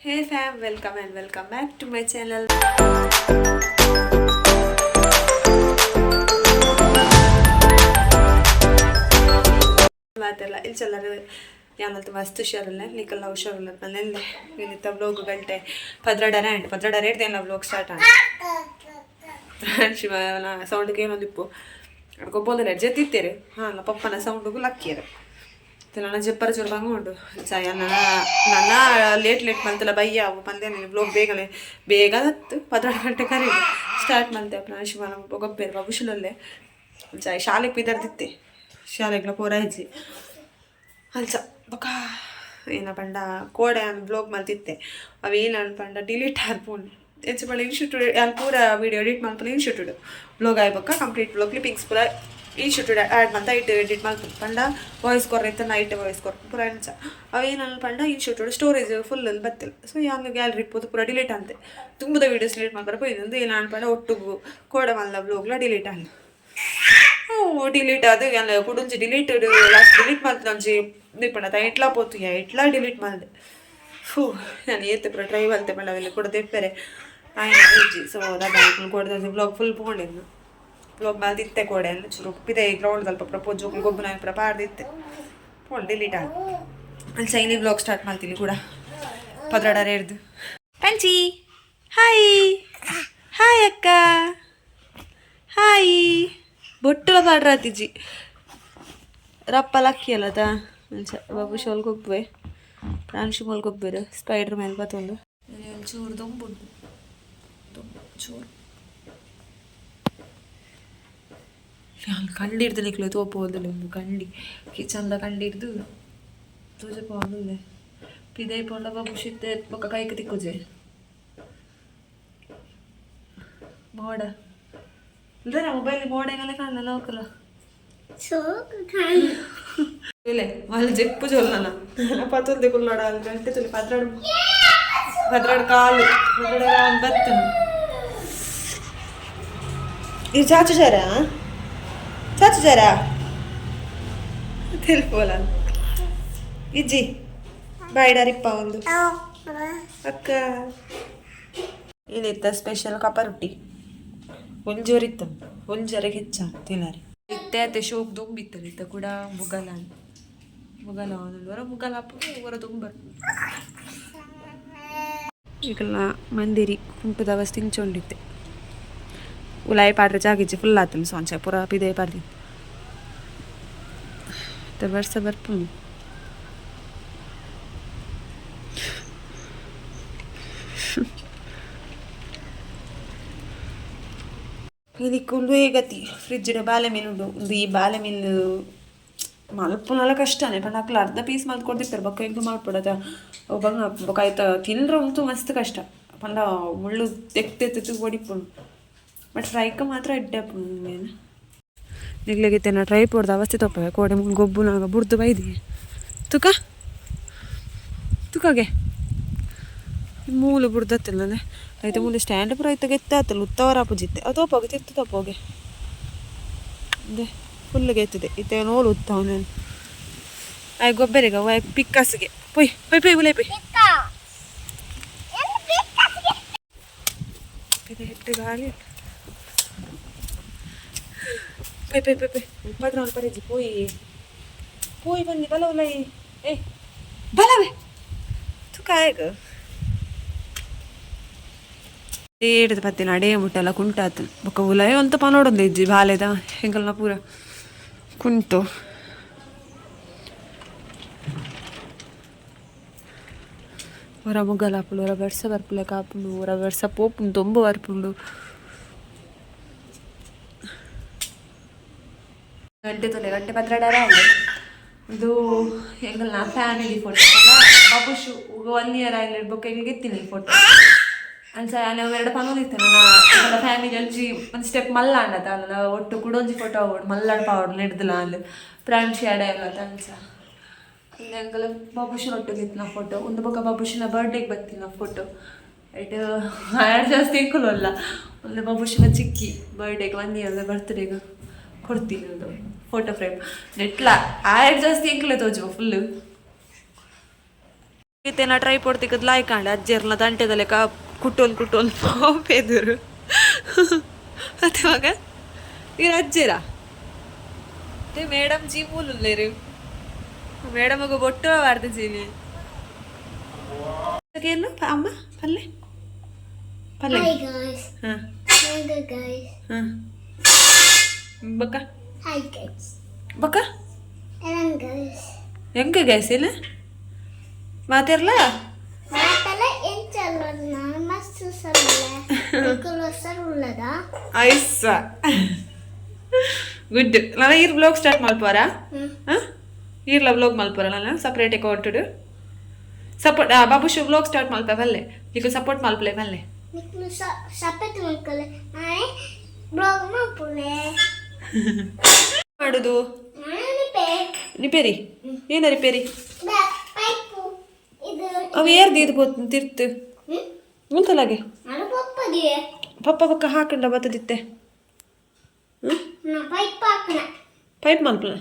Hey fam, welcome and welcome back to my channel. ಮಾತೆಲ್ಲ ಇಲ್ಲಿ ಚಲ್ಲರು ಯಾನಂತ ಮಸ್ತ್ ಹುಷಾರಲ್ಲ ನಿಕಲ್ಲ ಹುಷಾರಲ್ಲ ಮನೆಯಲ್ಲೇ ಇನ್ನಿತ್ತ ವ್ಲೋಗ್ ಗಂಟೆ ಪದ್ರಡರೆ ಇಡ್ದೇನ ವ್ಲೋಗ್ ಸ್ಟಾರ್ಟ್ ಆಗ ಶಿವ ಸೌಂಡ್ಗೆ ಏನೊಂದಿಪ್ಪು ಅಡ್ಕೊಬೋದಿಲ್ಲ ಜೆತ್ತಿತ್ತೇರೆ ಹಾಂ ಪಪ್ಪನ ಸೌಂಡ್ಗೂ ಲಕ್ಕಿಯರು ನನ್ನ ಜಪ್ಪರ ಚೂರು ಬಂಗೊಂಡು ಚಾಯ ನನ್ನ ಲೇಟ್ ಮಂತೆಲ್ಲ ಬಯ್ಯ ಅವು ಬಂದೆ ಬ್ಲೋಗ್ ಬೇಗ ಹತ್ತು 12 ಗಂಟೆ ಕರೀಡು ಸ್ಟಾರ್ಟ್ ಮಾಡ್ತೆ ನಾನು ಶಿವನ ಗೊಬ್ಬರ ಬಾಬುಶಲಲ್ಲೇ ಚಾಯ್ ಶಾಲೆಗೆ ಬಿದ್ದರ್ದಿತ್ತೆ ಶಾಲೆಗಳ ಪೂರೈಸಿ ಅಲ್ಸ ಬೊಕ್ಕ ಏನ ಪಂಡ ಕೋಡೆ ಅನ್ ಬ್ಲಾಗ್ ಮಲ್ತಿತ್ತೆ ಅವೇನು ಅನ್ಪಂಡ ಡಿಲೀಟ್ ಆರ್ಪುಂಡು ಹೆಚ್ಚು ಬಳಿ ಇನ್ಶೂಟು ಅಲ್ಲಿ ಪೂರ ವೀಡಿಯೋ ಎಡಿಟ್ ಮಾಡ್ಕೊಂಡು ಇನ್ಶೂಟುಡು ಬ್ಲಾಗ್ ಆಯ್ಬಕ್ಕ ಕಂಪ್ಲೀಟ್ ಬ್ಲಾಗ್ ಕ್ಲಿಪ್ಪಿಂಗ್ಸ್ ಪೂರ ಇನ್ಶೂಟು ಆ್ಯಡ್ ಮಾಡ್ತಾ ಎಡಿಟ್ ಮಾಡ್ತೀನಿ ಪಂಡ ವಾಯ್ಸ್ ಕೊರೈತೆ ನೈಟ್ ವಾಯ್ಸ್ ಕೊರ ಪೂರ ಅಂಚ ಅವೇನು ಅನ್ಪಂಡ ಇನ್ಶೂಟು ಸ್ಟೋರೇಜ್ ಫುಲ್ಲಲ್ಲಿ ಬತ್ತಿಲ್ಲ ಸೊ ಯಾನು ಗ್ಯಾಲರಿ ಇರ್ಬೋದು ಪೂರ ಡಿಲೀಟ್ ಅಂತೆ ತುಂಬದ ವೀಡಿಯೋಸ್ ಡಿಲೀಟ್ ಮಾಡ್ತಾರೆ ಪೋಯ್ದು ಏನು ಅನ್ಪಂಡ ಒಟ್ಟಿಗೂ ಕೋಡೆ ಮಲ್ಲ ಬ್ಲಾಗ್ಲ ಡಿಲೀಟ್ ಅಲ್ಲ ಡಿಲೀಟ್ ಅದು ಎಲ್ಲ ಕುಡುಂಜಿ ಡಿಲೀಟ್ ಲಾಸ್ಟ್ ಡಿಲೀಟ್ ಮಾಡ್ತೀನಿ ಒಂಜಿ ನಿಪ್ಪಣ ಇಟ್ಲಾ ಪೋತು ಇಟ್ಲಾ ಡಿಲೀಟ್ ಮಾಡಿದೆ ಫೂ ನಾನು ಏತೆ ಪುರ ಟ್ರೈ ಬಲ್ತೆ ಮೇಡಮ್ ಇಲ್ಲಿ ಕೂಡ ತೆಪ್ಪರೆ ಆಯ್ತು ಸೊ ಅದ ಕೊಡ್ದ ಬ್ಲಾಗ್ ಫುಲ್ ತೊಗೊಂಡಿದ್ದು ಬ್ಲಾಗ್ ಮಲ್ದಿತ್ತೆ ಕೋಡೆ ಎಲ್ಲ ಚೂರು ಉಪ್ಪಿದೆ ಗ್ರೌಂಡ್ ಸ್ವಲ್ಪ ಪ್ರಪೋಸ್ ಗೊಬ್ಬರ ಪುರ ಪಾಡ್ದಿತ್ತೆ ಫೋನ್ ಡಿಲೀಟ್ ಆಗ ಅಲ್ಲಿ ಚೈನಿ ಬ್ಲಾಗ್ ಸ್ಟಾರ್ಟ್ ಮಾಡ್ತೀನಿ ಕೂಡ ಪದ್ರಡರೆ ಹಿಡ್ದು ಪಂಚಿ ಹಾಯ್ ಹಾಯ್ ಅಕ್ಕ ಹಾಯ್ ಬೊಟ್ಟುಲ ಪಾಡ್ರಾತಿಜಿ ರಪ್ಪ ಲಕ್ಕಿ ಅಲ್ಲದ ಬಾಬುಶ್ ಹೊಲ್ಗೊಬ್ಬೆ ಪ್ರಾಂಶು ಹೊಲ್ಗೊಬ್ಬರು ಸ್ಪೈಡ್ರ್ ಮೇಲೆ ಬತ್ತೊಂದು ಚೂರು ದೊಂಬುಂಡು ಚೂರು ಅಲ್ಲಿ ಕಂಡಿಡ್ದು ನಿಕ್ಲೆ ತೋಪೋದಿಲ್ಲ ಒಂದು ಕಂಡಿ ಕಿಚನ್ದ ಕಂಡಿಡ್ದು ತೋಜೆ ಪೋಂಡುಲ್ಲೆ ಪಿದೆ ಪೋಂಡ ಬಾಬುಶ್ ಇತ್ತೆ ಬೊಕ್ಕ ಕೈಗೆ ತಿಕ್ಕುಜೆ ಮೋಡ ಇಲ್ದ್ರೆ ಮೊಬೈಲ್ ಮೋಡೆಗಲ್ಲೇ ಕಾಣಲ್ಲ ಹೋಗಲ್ಲ ಇಲ್ಲ వాళ్ళు చెప్పు చూడన్న పతులు దిగున్నాడు అది గంటే చూలి పద్రాడు కాలు బతును ఇది చాచుచారా తెలిపోలా ఇజ్జి బయడారిప్ప ಒಂದು ಅಕ್ಕ ಇಲ್ಲಿತ್ತ ಸ್ಪೆಷಲ್ ಕಪ್ಪ ರೊಟ್ಟಿ ಒಂಜೋರಿತ್ತ ಒಂಜರಗೆ ಹೆಚ್ಚ ತಿನ್ನರಿ ಇತ್ತೆ ಶೋಕ್ ದುಂಬಿತ್ತಲ್ಲ ಇತ್ತ ಕೂಡ ಮುಗಲ ಮುಗಲ ಹೊರ ದುಂಬರು ಈಗೆಲ್ಲ ಮಂದಿರಿ ಕುಂಟುದ ಅವಸ್ಥೆ ತಿಂಚೊಂಡಿತ್ತೆ ಉಲಾಯಿ ಪಾಡ್ರೆ ಜಾಗಿಜ್ಜಿ ಫುಲ್ ಆತಲ್ಲ ಸೊಂಚ ಪೂರ ಪಿದೆ ಪಾಡ್ದಿ ವರ್ಷ ಬರ್ಪು ಇದಕ್ಕೊಂದು ಗತಿ ಫ್ರಿಜ್ಜಿನ ಬಾಲೆ ಮೀನುಂಡು ಒಂದು ಈ ಬಾಲೆ ಮೀನು ಮಲ್ಪುನಲ್ಲ ಕಷ್ಟನೇ ಪಂಡ ಹಾಕ್ಲ ಅರ್ಧ ಪೀಸ್ ಮಲ್ತು ಕೊಡ್ತಿರ್ತಾರೆ ಬೊಕ್ಕ ಹೆಂಗೆ ಮಾಡ್ಬಿಡದ ಬಂಗ ಬೊಕ್ಕ ಆಯ್ತಾ ತಿನ್ರ ಅಂತೂ ಮಸ್ತ್ ಕಷ್ಟ ಪಂಡ ಮುಳ್ಳು ತೆಕ್ತೆತ್ತು ಒಡಿಪುಂಡು ಬಟ್ ಫ್ರೈಕ ಮಾತ್ರ ಇಡ್ಡೆಪ್ಪು ಮೇನು ನಿಗ್ಲಿಗಿತ್ತೆ ನಾ ಟ್ರೈ ಪೋಡ್ದು ಅವಸ್ಥೆ ತಪ್ಪ ಕೋಡೆ ಮುಂಗೆ ಗೊಬ್ಬುನಾಗ ಬುಡ್ದು ಬೈದಿ ತುಕಾಗೆ ಮೂಲು ಬುಡ್ದತ್ತಿಲ್ಲ ಅಂದರೆ ಆಯ್ತು ಮುಂದೆ ಸ್ಟ್ಯಾಂಡ್ ಪುರ ಆಯ್ತು ಗೆತ್ತಾತಲ್ಲ ಉತ್ತವರ ಪೂಜಿತ್ತೆ ಅದು ತಪ್ಪೋಗೆ ತಿತ್ತು ತಪ್ಪೋಗೆ ಅದೇ ಫುಲ್ಗೆ ಎತ್ತಿದೆ ಇತ್ತೆ ನೋಡು ಉತ್ತವ ನಾನು ಆಯ್ ಗೊಬ್ಬರಿಗೆ ಆಯ್ ಪಿಕ್ಕಾಸಿಗೆ ಪೊಯ್ ಪೊಯ್ ಪೊಯ್ ಉಲೆ ಪೊಯ್ ಹೆಟ್ಟು ಗಾಳಿ ಪೊಯ್ ಪೊಯ್ ಪೊಯ್ ಪೊಯ್ ಪದ್ರವಳು ಪರೇಜಿ ಪೊಯ್ ಬನ್ನಿ ಬಲ ಉಲೈ ಏ ಬಲವೇ ತುಕಾಯಗ ಏಡದ ಪತ್ತಿನ ಅಡೇ ಮುಟ್ಟೆಲ್ಲ ಕುಂಟಾತು ಬೊಕ್ಕ ಉಲಾಯ ಅಂತ ಪನೋಡೊಂದು ಇಜ್ಜಿ ಬಾಲೆದ ಹೆಂಗಲ್ನ ಪೂರ ಕುಂಟು ಹೊರ ಮುಗ್ಗಲ ಹಾಪುಂಡು ಹೊರ ಬೆಡ್ಸ ಬರ್ಪುಲೆ ಕಾಪುಂಡು ಹೊರ ಬೆಡ್ಸ ಪೋಪುಂಡು ತೊಂಬ ಬರ್ಪುಂಡು ಗಂಟೆ ಪದ್ರಡರ ಅಲ್ಲ ಇದು ಹೆಂಗಲ್ ನಾ ಫ್ಯಾಮಿಲಿ ಫೋಟೋ ಬಾಬುಶ್ 1 ಇಯರ್ ಆಗಲಿ ಬೊಕ್ಕ ಹೆಂಗೆ ಎತ್ತೀನಿ ಫೋಟೋ ಅನ್ಸ ನಾವು ಎರಡು ಪನೋದಿತ್ತೇನೆ ನನ್ನ ಫ್ಯಾಮಿಲಿ ಒಂಜಿ ಒಂದು ಸ್ಟೆಪ್ ಮಲ್ಲ ಅಂಡತ ಅಲ್ಲ ಒಟ್ಟು ಕೂಡ ಒಂಜಿ ಫೋಟೋ ಆಗೋಡು ಮಲ್ಲಡ್ ಪಾವಡು ನೆಡ್ದಿಲ್ಲ ಅಲ್ಲಿ ಪ್ರಾಣಿ ಅಡ ಎಲ್ಲ ಅನ್ಸ ಹೆಂಗಲ್ಲ ಬಾಬುಶಿನ ಒಟ್ಟಿಗೆ ಇತ್ತು ನಾ ಫೋಟೋ ಒಂದು ಬೊಕ್ಕ ಬಾಬುಶಿನ ಬರ್ಡೇಗೆ ಬರ್ತೀನಿ ನಾ ಫೋಟೋ ಐಟು ಆ್ಯಡ್ ಜಾಸ್ತಿ ಇಕ್ಕಲ್ಲ ಒಂದು ಬಾಬುಶಿನ ಚಿಕ್ಕಿ ಬರ್ಡೇಗೆ 1 ಇಯರ್ ಬರ್ತ್ಡೇಗೆ ಕೊಡ್ತೀನಿ ಒಂದು ಫೋಟೋ ಫ್ರೇಮ್ ನೆಟ್ಲ ಆ್ಯಡ್ ಜಾಸ್ತಿ ಇಕ್ಕಲೆ ತೋಜು ಫುಲ್ಲು ಈತೇನ ಟ್ರೈ ಪಡ್ತಿಕ್ಕದ್ ಲಾಯ್ಕಾಂಡ ಅಜ್ಜರ್ನ ದಂಟೆದಲೆ ಕುಟ್ಟೊಂದು ಪಾಪೆದುರು ಮತ್ತೆ ಮಗ ಇವ್ರ ಅಜ್ಜಿರ ಮೇಡಮ್ ಜಿ ಮೂಲೇ ಮೇಡಮಗ ಬೊಟ್ಟು ಬಾರ್ದಿನಿ ಏನು ಅಮ್ಮ ಪಲ್ಲೆ ಪಲ್ಲೆ ಹಾಂ ಹಾಂ ಬಕ್ಕ ಬಕ್ಕ ಹೆಂಗ ಗ್ಯಾಸ್ ಇಲ್ಲ ಮಾತಿರ್ಲ ಐಸ ಗುಡ್ ನಾನು ಈ ಬ್ಲಾಗ್ ಸ್ಟಾರ್ಟ್ ಮಲ್ಪಾರಾ ಈರ್ಲ ಬ್ಲಾಗ್ ಮಲ್ಪಾರ ನಾನು ಸಪ್ರೇಟ್ ಅಕೌಂಟು ಸಪೋರ್ಟ್ ಬಾಬುಶ್ ಬ್ಲಾಗ್ ಸ್ಟಾರ್ಟ್ ಮಲ್ಪೆ ಬಲ್ಲೆ ಈಗ ಸಪೋರ್ಟ್ ಮಲ್ಪಲೆ ಬಲ್ಲೆ ಮಾಡುದು ರಿಪೇರಿ ಏನ ರಿಪೇರಿ ಅವು ಏರ್ದು ಇದು ತಿರ್ತು ಉಂಟಲಾಗೆ ಪಪ್ಪ ಪಕ್ಕ ಹಾಕಂಡ ಬತ್ತದಿತ್ತೆ ಪೈಪ್ ಮಲ್ಪನ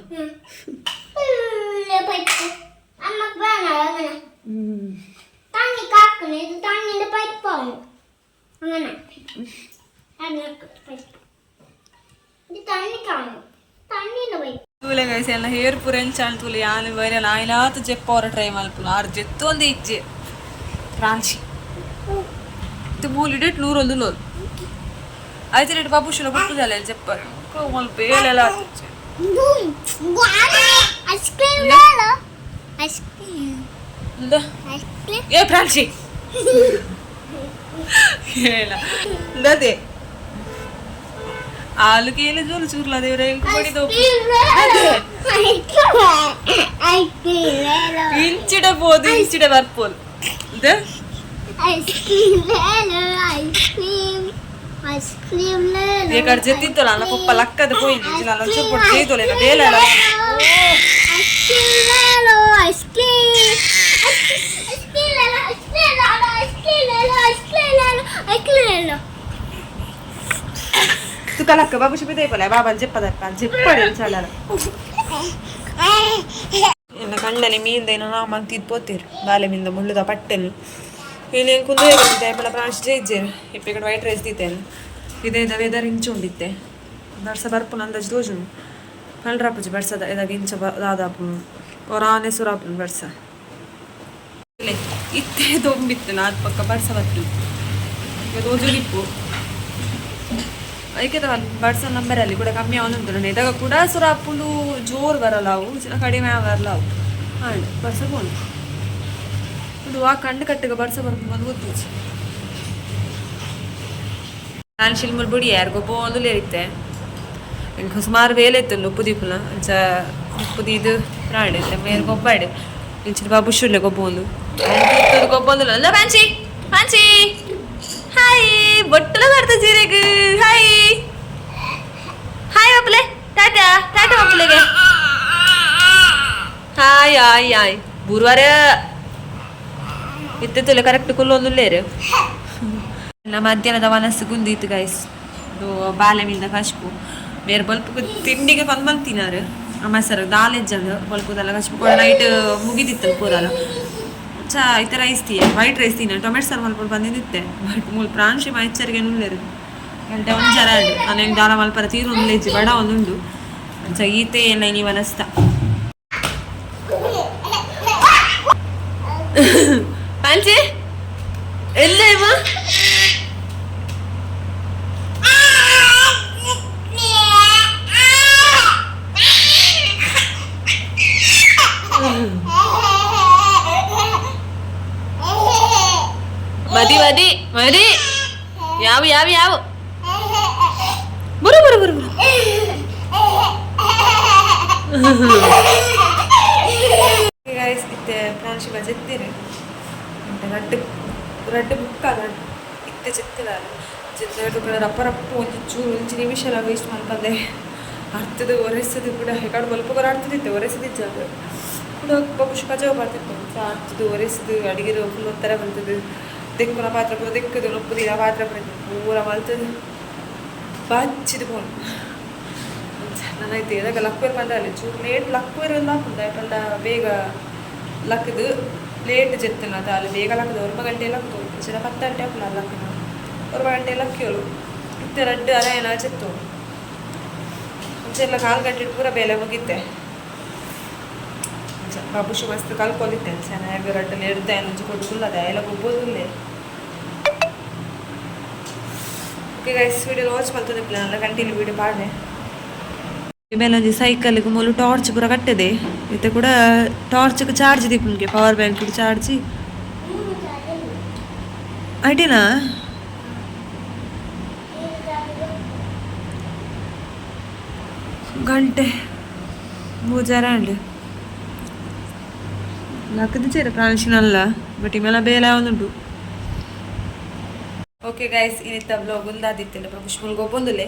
ತೂಲೆ ಗೈಸ್ ಎಲ್ಲ ಹೇರ್ ಪುರೆಂಚಾಣ್ ತೂಲೆ ಯಾನು ಬೇರೆ ನಾಯಿನಾತು ಜೆಪ್ಪವರ ಟ್ರೈ ಮಲ್ಪುನ ಆರು ಜೆತ್ತು ಒಂದು ಇಜ್ಜೆ ರಾಂಚಿ ಇದು ಮೂಲಿಡಿಟ್ ನೂರೊಂದು ಲೋಲ್ ಆಯ್ತು ರೇಟ್ ಬಾಬುಶಿನ ಬುಟ್ಟುದಲ್ಲ ಜೆಪ್ಪರ್ ಮಲ್ಪ ಏಳೆಲ್ಲ ಏ ಪ್ರಾಂಚಿ ಹೇಳ ಅದೇ ಹಾಲು ಕೇಳಿ ಜೋಲು ಚೂರ್ಲ ದೇವ್ರೆ ಇಂಚಿಡಬಹುದು ಇಂಚಿಡ ಬರ್ಪೋಲ್ ಬೇಕಾದ್ರೆ ಜೆತ್ತಿತ್ತಲ್ಲ ನನ್ನ ಪಪ್ಪ ಲಕ್ಕದ ಹೋಯ್ತು ನಾನು ಒಂಚೂರು ಕೊಟ್ಟು ಜೈತೋಲೆ ಬೇಲ ತುಕಲಕ್ಕ ಬಾಬು ಶಿಬಿದೆ ಪೋಲೆ ಬಾಬಾ ಜೆಪ್ಪದಪ್ಪ ಜೆಪ್ಪಡೆ ಚಲರ ಎನ್ನ ಕಣ್ಣನೆ ಮೀಂದೇನೋ ನಾ ಮಂತಿದ್ ಪೋತೀರು ಬಾಲೆ ಮಿಂದ ಮುಳ್ಳುದ ಪಟ್ಟೆನು ಇಲ್ಲಿ ಕುಂದು ಬಂದಿದ್ದೆ ಎಪ್ಪಳ ಪ್ರಾಣಿಸ್ ಜೈಜೇನು ಇಪ್ಪ ಈ ಕಡೆ ವೈಟ್ ರೈಸ್ ದಿತ್ತೇನು ಇದೇ ವೆದರ್ ಇಂಚು ಉಂಡಿತ್ತೆ ಬರ್ಸ ಬರ್ಪುನ ಅಂದಾಜು ತೋಜುನು ಪಲ್ರಾಪುಜಿ ಬರ್ಸದ ಇದಾಗ ಇಂಚ ದಾದಾಪು ಒರಾನೆ ಸುರಾಪುನ ಬರ್ಸ ಇಲ್ಲೇ ಇತ್ತೇ ದೊಂಬಿತ್ತು ನಾದ್ ಪಕ್ಕ ಬರ್ಸ ಬತ್ತು ಈಗ ತೋಜುಲಿಪ್ಪು ಅದಕ್ಕೆ ಬರ್ಸ ನಂಬರಲ್ಲಿ ಕೂಡ ಕಮ್ಮಿ ಅವನುಂಟು ಇದಾಗ ಕೂಡ ಸುರಾಪುಲು ಜೋರು ಬರಲ್ಲ ಅವು ಕಡಿಮೆ ಬರಲ್ಲ ಅವು ಹಾಂ ಬರ್ಸ ಬೋದು ಇದು ಆ ಕಂಡು ಕಟ್ಟಿಗೆ ಬರ್ಸ ಬರ್ಕೊಂಡು ಗೊತ್ತಿತ್ತು ನಾನು ಶಿಲ್ಮುಲ್ ಬುಡಿ ಯಾರಿಗೊಬ್ಬ ಒಂದು ಇರುತ್ತೆ എനിക്ക് സുമാർ വേലെത്തുള്ളൂ ഉപ്പുതി പുല ഉപ്പുതി ഇത് പ്രാട് മേൽ കൊപ്പാട് ഇച്ചിരി ബാബുഷുല്ലേ കൊപ്പോന്നു കൊപ്പൊന്നുമില്ല എന്താ ഫാൻസി ഫാൻസി ഹായ് ബൊട്ടല നടത്ത ചീരക്ക് ഹായ് ഹായ് മക്കളെ ടാറ്റ ടാറ്റ മക്കളേക്ക് ഹായ് ഹായ് ഹായ് ಗುರುವಾರ ಇತ್ತಿತ್ತಲ್ಲ ಕರೆಕ್ಟ್ ಕುಲ್ಲೊಂದುಲ್ಲೇರು ಎಲ್ಲ ಮಧ್ಯಾಹ್ನದ ಮನಸ್ಸು ಗುಂದಿತ್ತು ಗೈಸ್ ಇದು ಬಾಲೆಮಿಂದ ಕಶ್ಪು ಬೇರೆ ಬಲ್ಪು ತಿಂಡಿಗೆ ಬಂದು ತಿನ್ನಾರು ಅಮ್ಮ ಸರ್ ದಾಲೆಜ್ಜಂದು ಬಲ್ಪುದೆಲ್ಲ ಕಶ್ಪು ನೈಟ್ ಮುಗಿದಿತ್ತು ಪೂರಲ್ಲ ಚಾ ಈ ಥರ ರೈಸ್ ತೀಯ ವೈಟ್ ರೈಸ್ ತಿನ್ನ ಟೊಮೆಟೊ ಸಾರು ಮಲ್ಪಟ್ಟು ಬಂದಿದ್ದಿತ್ತೆ ಬಟ್ ಮೂಲ ಪ್ರಾಂಶಿ ಮೈಚರಿಗೆ ನುಲ್ಲೇರು ಗಂಟೆ ಒಂದು ಜರ ನಾನು ಹೆಂಗೆ ದಾಲ ಮಲ್ಪರ ತೀರು ಒಂದು ಲೆಜ್ಜಿ ಬಡ ಒಂದುಂಡು ಚ ಈತೆ ಎಲ್ಲ ನೀವು ಅನಸ್ತ ಫ್ಯಾನ್ಸಿ ಎಲ್ಲ ಮದಿ ಮದಿ ಮದಿ ಯಾವ ಯಾವ ಯಾವ ಬರು ಬರು ಬರು ಬರು ಗೈಸ್ ಇತ್ತೆ ಪ್ರಾಂಶಿ ಬಜೆತ್ತೀರಿ ರಡ್ಡು ಬುಕ್ಕ ಇತ್ತೆ ಚೆತ್ತಿಲ್ಲ ಚೆತ್ತ ರಪ್ಪ ರಪ್ಪ ಒಂದು ಚೂರು ಒಂಚು ನಿಮಿಷ ಎಲ್ಲ ವೇಸ್ಟ್ ಮಾಡ್ಕೊಂಡೆ ಅರ್ಥದ ಒರೆಸೋದು ಕೂಡ ಹೆಕಾಡು ಬಲ್ಪ ಕೂಡ ಅರ್ಥದಿತ್ತೆ ಒರೆಸದಿತ್ತು ಅದು ಕೂಡ ಬಾಬುಶ್ ಕಜಾವ್ ಬರ್ತಿತ್ತು ಅರ್ಥದ್ದು ಒರೆಸೋದು ಅಡುಗೆ ಫುಲ್ ಒಂಥರ ಬರ್ತದೆ ತೆಕ್ಕುನ ಪಾತ್ರ ಪೂರ ತೆಕ್ಕದು ನೊಪ್ಪುದಿಲ್ಲ ಪಾತ್ರ ಬರ್ತದೆ ಪೂರ ಮಲ್ತದು ಬಾಚಿದು ಫೋನ್ ನನ್ನೈತೆ ಇದಾಗ ಲಕ್ಕುವೇರು ಬಂದಲ್ಲಿ ಚೂರು ಲೇಟ್ ಲಕ್ಕುವೇರು ಎಲ್ಲ ಹಾಕುಂದ ಯಾಕಂದ ಬೇಗ ಲಕ್ಕದು ಲೇಟ್ ಜೆತ್ತನ ಅದು ಅಲ್ಲಿ ಬೇಗ ಲಕ್ಕದು 1 ಗಂಟೆ ಲಕ್ತು ಚಿರ 10 ಗಂಟೆ ಹಾಕಲ್ಲ ಲಕ್ಕನ 1 ಗಂಟೆ ಲಕ್ಕಿಯೋಳು ಇತ್ತೆ ರಡ್ಡು ಅರೇನ ಜೆತ್ತು ಮುಂಚೆಲ್ಲ 4 ಗಂಟೆ ಪೂರ ಬೇಲೆ ಹೋಗಿದ್ದೆ ಬಾಬುಶು ಮಸ್ತ್ ಕಲ್ಕೊಂಡಿದ್ದೆ ಚೆನ್ನಾಗಿ ರಡ್ಡಲ್ಲಿ ಇರ್ದೆ ಮುಂಚೆ ಕೊಡ್ಕೊಳ್ಳದೆ ಎಲ್ಲ ಹೋಗ್ಬೋದಿಲ್ಲೇ ಓಕೆ ಗೈಸ್ ವಿಡಿಯೋ ವಾಚ್ ಮಾಡ್ತಿದ್ದಿಲ್ಲ ನಾನು ಕಂಟಿನ್ಯೂ ವಿಡಿಯೋ ಪಾಡ್ದೆ ಮೇಲೊಂದು ಸೈಕಲ್ಗೆ ಮೂಲು ಟಾರ್ಚ್ ಪೂರ ಕಟ್ಟಿದೆ ಮತ್ತೆ ಕೂಡ ಟಾರ್ಚ್ಗೆ ಚಾರ್ಜ್ ದೀಪನ್ಗೆ ಪವರ್ ಬ್ಯಾಂಕ್ ಚಾರ್ಜ್ ಐಟಿನಾ ಗಂಟೆ ಮೂಜಾರ ಅಂಡ್ ಲಕ್ಕದ ಚೇರ ಪ್ರಾಣಿಸಿನಲ್ಲ ಬಟ್ ಇಮೆಲ್ಲ ಬೇಲೆ ಅವನುಂಟು ಓಕೆ ಗೈಸ್ ಇನ್ನಿತ್ತ ಬ್ಲಾಗ್ ಒಂದಾದಿತ್ತಿಲ್ಲ ಪ್ರಭುಷ್ಮಲ್ ಗೊಬ್ಬೊಂದುಲೆ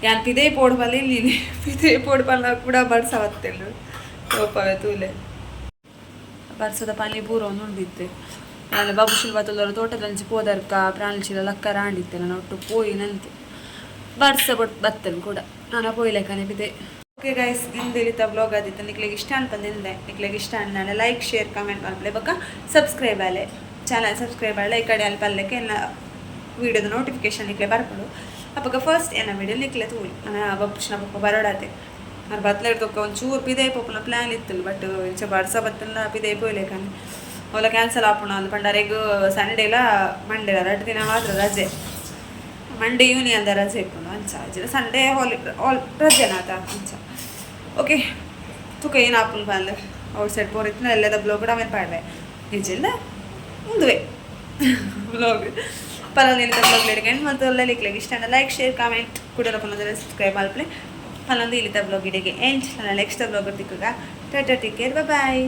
ಯಾನ್ ಪಿದೇ ಪೋಡ್ಬಲ್ಲ ಇಲ್ಲಿ ಪಿದೇ ಪೋಡ್ಬಲ್ಲ ಕೂಡ ಬಡ್ಸವತ್ತಿಲ್ಲ ತೋಪವೆ ತೂಲೆ ಬರ್ಸದ ಪಾನಿ ಪೂರ ಒಂದು ಉಂಡಿತ್ತೆ ನಾನು ಬಾಬುಶಿಲ್ ಬತ್ತಲ್ದವ್ರ ತೋಟದಂಚಿ ಪೋದರ್ಕ ಪ್ರಾಣಿಸಿಲ ಲಕ್ಕ ರಾಂಡಿತ್ತೆ ನಾನು ಒಟ್ಟು ಪೋಯಿ ನಂತೆ ಬರ್ಸ ಬತ್ತಲ್ ಕೂಡ ನಾನು ಪೋಯ್ಲೆಕ್ಕನೆ ಪಿದೆ ಓಕೆ ಗೈಸ್ ಇಂದು ಇಲ್ಲಿತ್ತ ಬ್ಲಾಗ್ ಆದಿತ್ತು ನಿಕ್ಲಿಗೆ ಇಷ್ಟ ಅನ್ಪಂದಿದ್ದೆ ನಿಕ್ಲಿಗೆ ಇಷ್ಟ ನಾನು ಲೈಕ್ ಶೇರ್ ಕಮೆಂಟ್ ಮಾಡ್ಲೇ ಬಕ್ಕ ಸಬ್ಸ್ಕ್ರೈಬ್ ಆಲೆ ಚಾನಲ್ ಸಬ್ಸ್ಕ್ರೈಬ್ ಆಳೆ ಈ ಕಡೆ ಅಲ್ಲಿ ಪಲ್ಯಕ್ಕೆ ಎಲ್ಲ ವೀಡಿಯೋದ ನೋಟಿಫಿಕೇಶನ್ ನಿಕ್ಲೆ ಬರ್ಕೊಂಡು ಅಪ್ಪ ಫಸ್ಟ್ ಏನ ವೀಡಿಯೋ ನಿಕ್ಲೆ ತೂಲಿ ನಾನು ಬಾಬುಶ್ನ ಪಪ್ಪ ಬರೋಡಾತೆ ನಾನು ಬತ್ತಲೆ ಇಡ್ತಕ್ಕ ಒಂಚೂರು ಪಿದೇ ಪಪ್ಪನ ಪ್ಲ್ಯಾನ್ ಇತ್ತು ಬಟ್ ಇಂಚ ಬರ್ಸ ಬತ್ತಲ್ಲ ಪಿದೇ ಪೋಯ್ಲೇಕಂದು ಅವಲ ಕ್ಯಾನ್ಸಲ್ ಆಪುಣ ಅಂದು ಪಂಡರೆಗ್ ಸಂಡೇಲ ಮಂಡೇಲ 2 ದಿನ ಮಾತ್ರ ರಜೆ ಮಂಡೇ ಯೂನಿಯನ್ದ ರಜೆ ಇಪ್ಪುಂಡು ಅಂಚ ಸಂಡೇ ಆಲ್ ರಜೆನಾತ ಅಂಚ ಓಕೆ ತುಕ ಏನು ಆಪುನ್ ಬಂದು ಔಟ್ ಸೈಡ್ ಪೋರಿತ್ತು ಎಲ್ಲದ ಬ್ಲಾಗ್ ಕೂಡ ಆಮೇಲೆ ಪಾಡ್ವೆ ನಿಜಲ್ಲ ಮುಂದುವೆ ಬ್ಲಾಗ್ ಪಲ್ಲ ನಿಂತ ಬ್ಲಾಗ್ ಹಿಡ್ಕೊಂಡು ಮತ್ತು ಎಲ್ಲ ಲಿಕ್ಲಿಗೆ ಇಷ್ಟ ಲೈಕ್ ಶೇರ್ ಕಾಮೆಂಟ್ ಕೂಡ ಸಬ್ಸ್ಕ್ರೈಬ್ ಮಾಡ್ಲಿ ಪಲ್ಲೊಂದು ಇಲ್ಲಿತ ಬ್ಲಾಗ್ ಹಿಡಿಗೆ ಎಂಚ್ ನನ್ನ ನೆಕ್ಸ್ಟ್ ಬ್ಲಾಗ್ ತಿಕ್ಕಗ ಟಾಟಾ ಟೇಕ್ ಕೇರ್ ಬಾಯ್